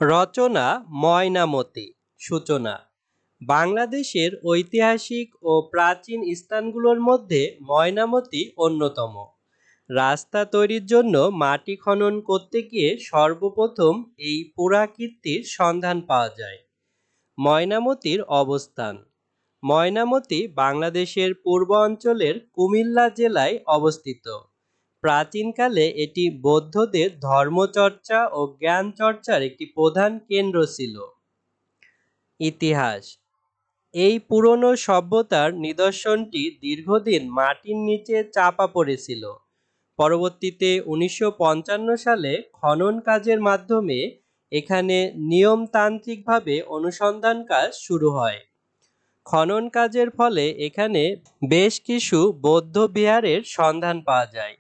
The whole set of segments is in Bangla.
রচনা ময়নামতি। সূচনা। বাংলাদেশের ঐতিহাসিক ও প্রাচীন স্থানগুলোর মধ্যে ময়নামতি অন্যতম। রাস্তা তৈরির জন্য মাটি খনন করতে গিয়ে সর্বপ্রথম এই পুরাকীর্তির সন্ধান পাওয়া যায়। ময়নামতির অবস্থান। ময়নামতি বাংলাদেশের পূর্বাঞ্চলের কুমিল্লা জেলায় অবস্থিত। প্রাচীনকালে এটি বৌদ্ধদের ধর্মচর্চা ও জ্ঞান চর্চার একটি প্রধান কেন্দ্র ছিল। ইতিহাস। এই পুরনো সভ্যতার নিদর্শনটি দীর্ঘদিন মাটির নিচে চাপা পড়েছিল। পরবর্তীতে 1955 সালে খনন কাজের মাধ্যমে এখানে নিয়মতান্ত্রিকভাবে অনুসন্ধান কাজ শুরু হয়। খনন কাজের ফলে এখানে বেশ কিছু বৌদ্ধ বিহারের সন্ধান পাওয়া যায়।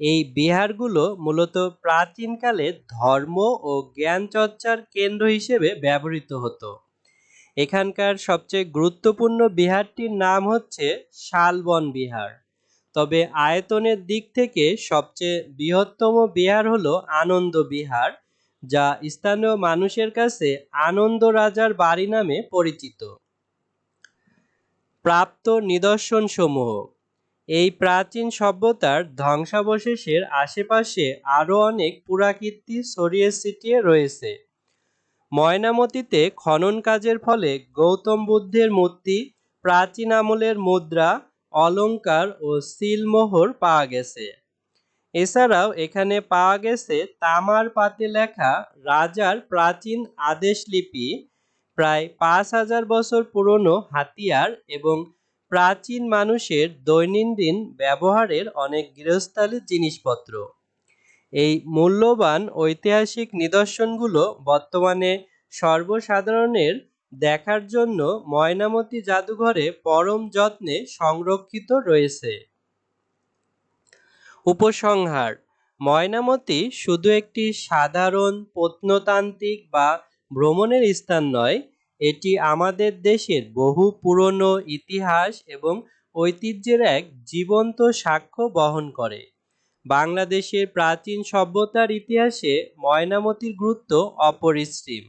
এই বিহারগুলো মূলত প্রাচীনকালে ধর্ম ও জ্ঞান চর্চার কেন্দ্র হিসেবে ব্যবহৃত হতো। এখানকার সবচেয়ে গুরুত্বপূর্ণ বিহারটির নাম হচ্ছে শালবন বিহার। তবে আয়তনের দিক থেকে সবচেয়ে বৃহত্তম বিহার হলো আনন্দ বিহার, যা স্থানীয় মানুষের কাছে আনন্দ রাজার বাড়ি নামে পরিচিত। প্রাপ্ত নিদর্শনসমূহ। এই প্রাচীন সভ্যতার ধ্বংসাবশেষের আশেপাশে আরও অনেক পুরাকীর্তি ছড়িয়ে ছিটিয়ে রয়েছে। ময়নামতিতে খনন কাজের ফলে গৌতম বুদ্ধের মূর্তি, প্রাচীন আমলের মুদ্রা, অলঙ্কার ও সিলমোহর পাওয়া গেছে। এছাড়াও এখানে পাওয়া গেছে তামার পাতে লেখা রাজার প্রাচীন আদেশলিপি, প্রায় 5000 বছর পুরনো হাতিয়ার এবং প্রাচীন মানুষের দৈনন্দিন ব্যবহারের অনেক গৃহস্থালী জিনিসপত্র। এই মূল্যবান ঐতিহাসিক নিদর্শনগুলো বর্তমানে সর্বসাধারণের দেখার জন্য ময়নামতি জাদুঘরে পরম যত্নে সংরক্ষিত রয়েছে। উপসংহার। ময়নামতি শুধু একটি সাধারণ প্রত্নতাত্ত্বিক বা ভ্রমণের স্থান নয়, এটি আমাদের দেশের বহু পুরনো ইতিহাস এবং ঐতিহ্যের এক জীবন্ত সাক্ষ্য বহন করে। বাংলাদেশের প্রাচীন সভ্যতার ইতিহাসে ময়নামতির গুরুত্ব অপরিসীম।